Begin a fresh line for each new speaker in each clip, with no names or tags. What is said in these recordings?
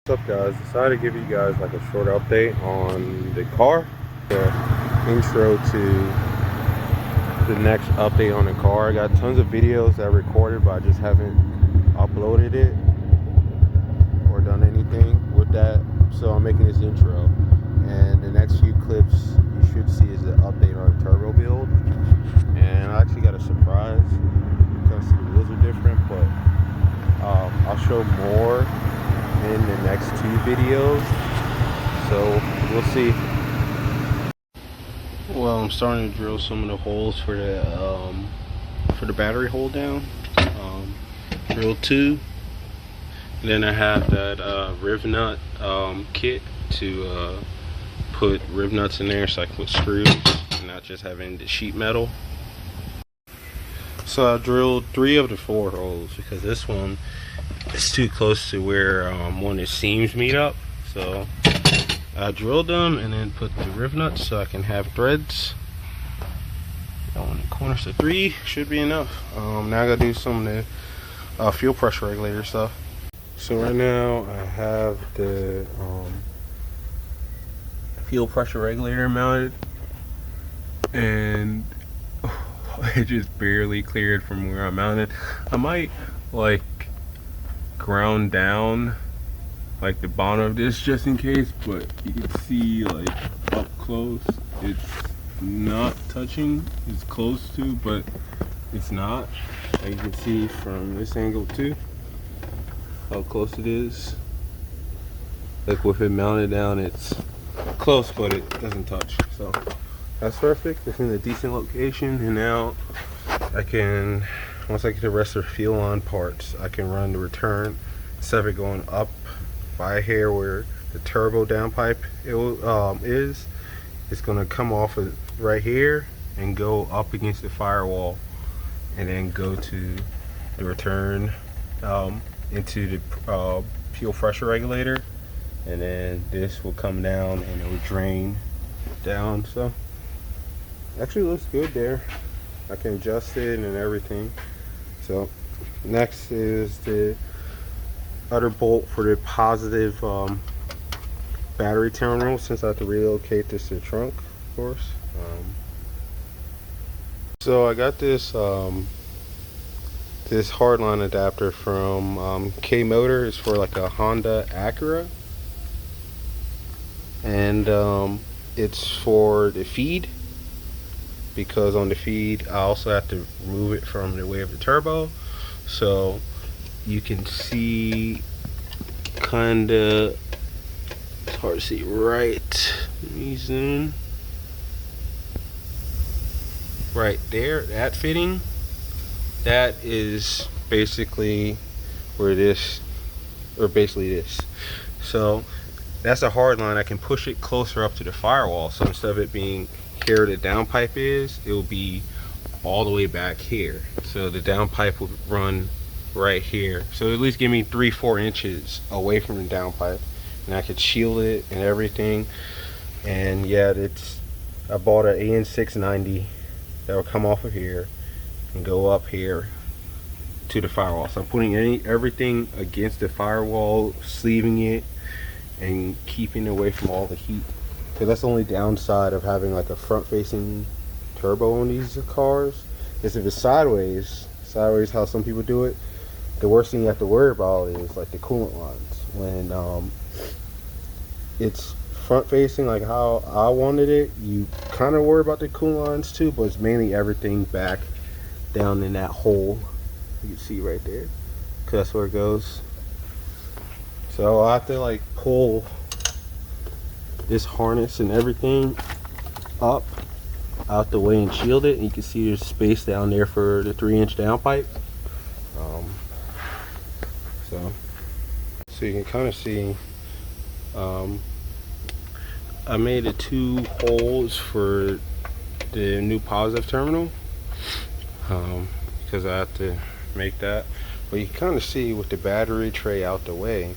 What's up, guys? Decided to give you guys like a short update on the car, the intro to the next update on the car. I got tons of videos that I recorded, but I just haven't uploaded it or done anything with that, so I'm making this intro. And the next few clips you should see is the update on the turbo build. And I actually got a surprise. You can see the wheels are different, but I'll show more in the next two videos, so we'll see. Well, I'm starting to drill some of the holes for the battery hold down. Drill two, and then I have that riv nut kit to put riv nuts in there so I can put screws and not just having the sheet metal. So I drilled 3 of the 4 holes because this one is too close to where one of the seams meet up. So I drilled them and then put the riv nuts so I can have threads on the corners. So 3 should be enough. Now I gotta do some of the fuel pressure regulator stuff. So right now I have the fuel pressure regulator mounted, and it just barely cleared from where I mounted. I might like ground down like the bottom of this just in case, but you can see like up close it's not touching. It's close to, but it's not. As you can see from this angle too, how close it is. Like with it mounted down, it's close, but it doesn't touch. So that's perfect. It's in a decent location, and now I can, once I get the rest of the fuel on parts, I can run the return instead of it going up by here where the turbo downpipe is. It's gonna come off of right here and go up against the firewall, and then go to the return into the fuel pressure regulator, and then this will come down and it will drain down. So actually looks good there. I can adjust it and everything. So next is the other bolt for the positive battery terminal, since I have to relocate this to the trunk, of course. So I got this this hardline adapter from K Motor. It's for like a Honda Acura, and it's for the feed, because on the feed I also have to remove it from the way of the turbo. So you can see kinda, it's hard to see right, let me zoom, right there, that fitting, that is basically where this, or basically this. So that's a hard line. I can push it closer up to the firewall, so instead of it being here the downpipe is, it will be all the way back here. So the downpipe will run right here, so at least give me 3-4 inches away from the downpipe, and I could shield it and everything. And yeah, it's, I bought an AN690 that will come off of here and go up here to the firewall. So I'm putting everything against the firewall, sleeving it and keeping it away from all the heat, because that's the only downside of having like a front facing turbo on these cars, is if it's sideways how some people do it, the worst thing you have to worry about is like the coolant lines. When it's front facing like how I wanted it, you kind of worry about the coolant lines too, but it's mainly everything back down in that hole you can see right there, because that's where it goes. So I have to like pull this harness and everything up out the way and shield it, and you can see there's space down there for the 3-inch downpipe. So you can kind of see I made it 2 holes for the new positive terminal, because I have to make that. But you can kind of see with the battery tray out the way,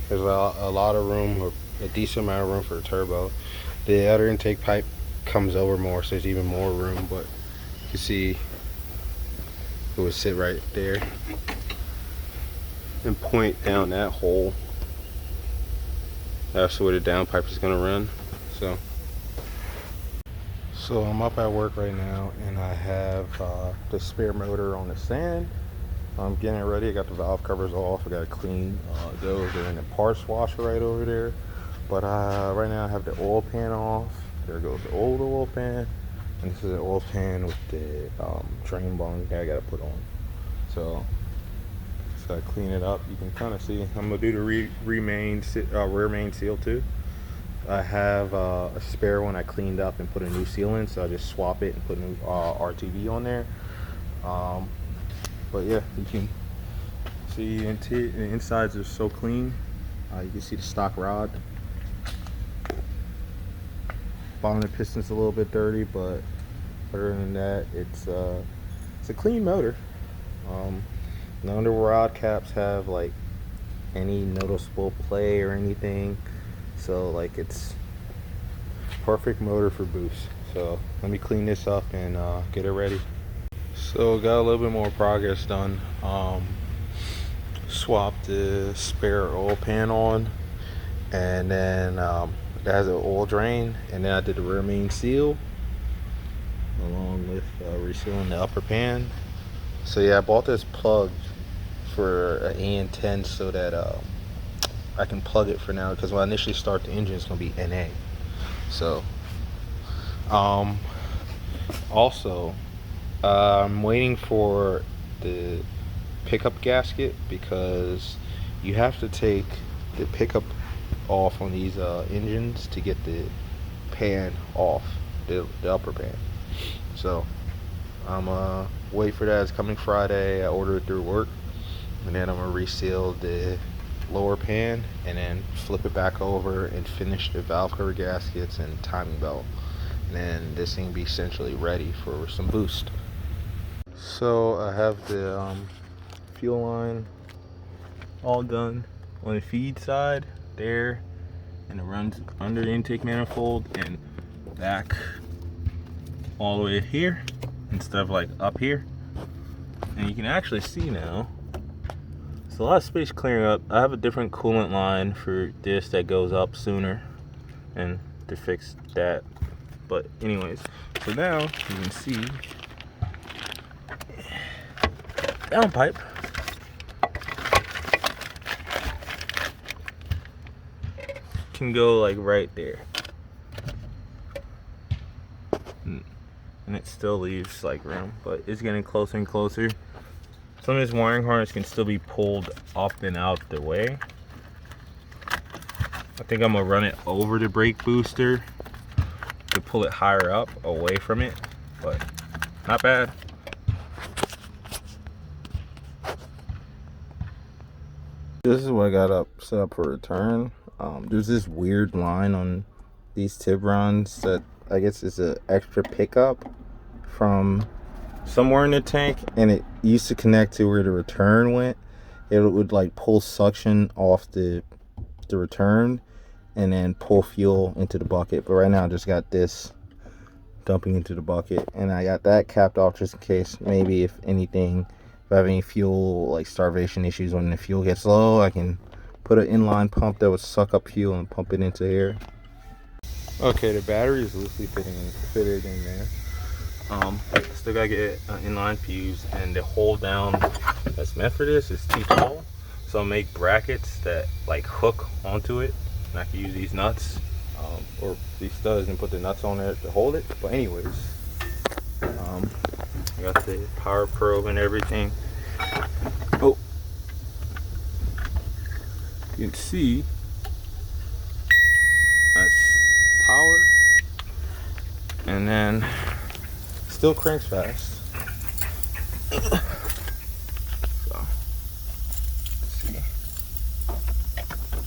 there's a lot of room, or a decent amount of room for the turbo. The other intake pipe comes over more, so there's even more room, but you can see it would sit right there and point down that hole. That's where the downpipe is gonna run. So I'm up at work right now, and I have the spare motor on the stand. I'm getting it ready. I got the valve covers off. I got to clean those. They're in the parts washer right over there. But right now I have the oil pan off. There goes the old oil pan, and this is the oil pan with the drain bung that I got to put on. So just got to clean it up. You can kind of see. I'm gonna do the rear main seal too. I have a spare one I cleaned up and put a new seal in, so I just swap it and put a new RTV on there. But yeah, you can see the insides are so clean. You can see the stock rod. Bottom of the piston's a little bit dirty, but other than that, it's a clean motor. None of the rod caps have like any noticeable play or anything, so like it's perfect motor for boost. So let me clean this up and get it ready. So got a little bit more progress done. Swapped the spare oil pan on, and then that has an oil drain, and then I did the rear main seal along with resealing the upper pan. So yeah, I bought this plug for an AN10 so that I can plug it for now, because when I initially start the engine it's going to be NA. So also I'm waiting for the pickup gasket, because you have to take the pickup off on these engines to get the pan off, the upper pan. So I'm wait for that. It's coming Friday. I ordered it through work, and then I'm gonna reseal the lower pan and then flip it back over and finish the valve cover gaskets and timing belt, and then this thing be essentially ready for some boost. So I have the fuel line all done on the feed side there, and it runs under the intake manifold and back all the way here instead of like up here. And you can actually see now there's a lot of space clearing up. I have a different coolant line for this that goes up sooner, and to fix that. But anyways, so now you can see downpipe can go like right there, and it still leaves like room, but it's getting closer and closer. Some of this wiring harness can still be pulled up and out the way. I think I'm gonna run it over the brake booster to pull it higher up away from it, but not bad. This is what I got set up for return. There's this weird line on these Tiburons that I guess is an extra pickup from somewhere in the tank, and it used to connect to where the return went. It would like pull suction off the return and then pull fuel into the bucket. But right now I just got this dumping into the bucket, and I got that capped off just in case, maybe if anything, if I have any fuel like starvation issues when the fuel gets low, I can put an inline pump that would suck up fuel and pump it into here. Okay, the battery is loosely fitted in there. Still gotta get an inline fuse, and the hole down that's meant for this is too tall, so I'll make brackets that like hook onto it, and I can use these nuts or these studs and put the nuts on there to hold it. But anyways, I got the power probe and everything. Oh, you can see that's power, and then still cranks fast. So let's see.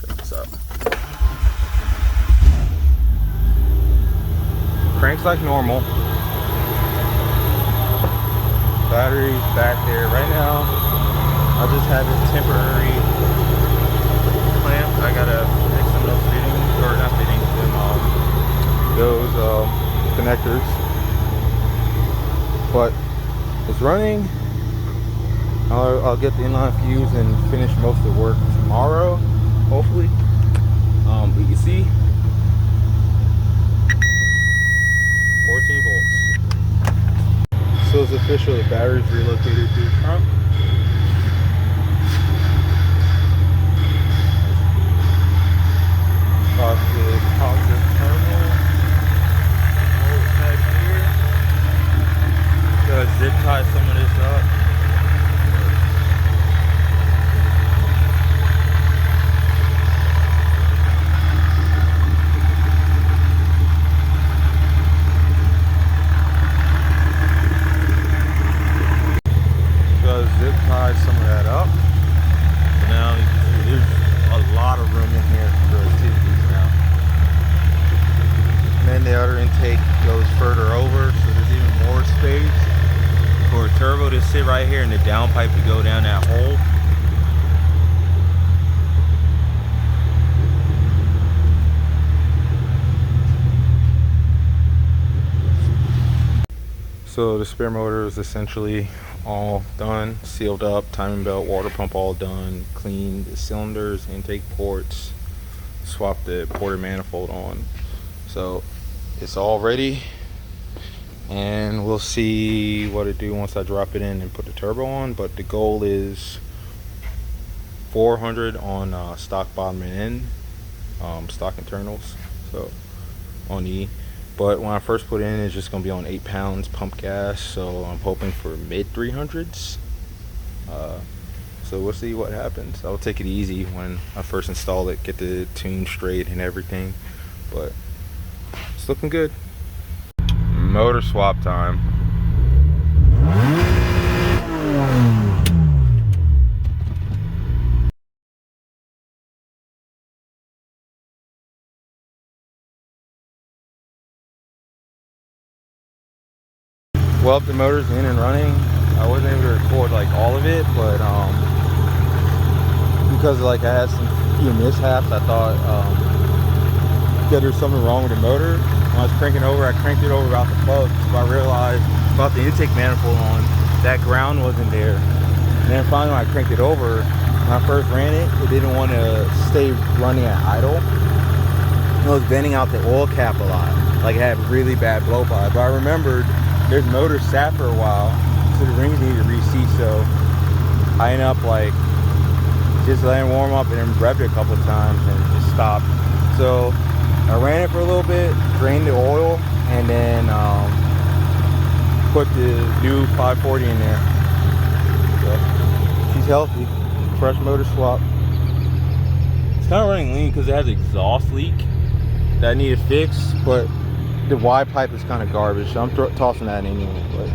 Check this out. Cranks like normal. Battery back there. Right now, I just have a temporary clamp. I gotta fix some of those fittings, or not fittings, those connectors. But it's running. I'll get the inline fuse and finish most of the work tomorrow, hopefully. But you it's official, the battery's relocated to the trunk. Positive terminal. Back here. Gotta zip tie some of this up. Gotta zip tie some of that up. So now you can see there's a lot of room in here for activities now. And then the other intake goes further over, so there's even more space for a turbo to sit right here and the downpipe to go down that hole. So the spare motor is essentially all done, sealed up, timing belt, water pump all done, cleaned the cylinders, intake ports, swapped the porter manifold on. So it's all ready, and we'll see what it do once I drop it in and put the turbo on. But the goal is 400 on stock bottom and end, stock internals, so on E. But when I first put it in, it's just gonna be on 8 pounds pump gas, so I'm hoping for mid 300s. So we'll see what happens. I'll take it easy when I first install it, get the tune straight and everything, but it's looking good. Motor swap time. Well, the motor's in and running. I wasn't able to record like all of it, but because like I had some few mishaps, I thought that there's something wrong with the motor. When I was cranking over, I cranked it over about the plug, so I realized about the intake manifold on, that ground wasn't there. And then finally when I cranked it over, when I first ran it, it didn't want to stay running at idle. It was bending out the oil cap a lot. Like it had really bad blow by. But I remembered there's motor sat for a while, so the rings needed to reseat, so I ended up like just letting it warm up and then revved it a couple of times and it just stopped. So I ran it for a little bit, drained the oil, and then put the new 540 in there. So she's healthy, fresh motor swap. It's kind of running lean because it has an exhaust leak that I need to fix, but the Y pipe is kind of garbage, so I'm tossing that in anyway. But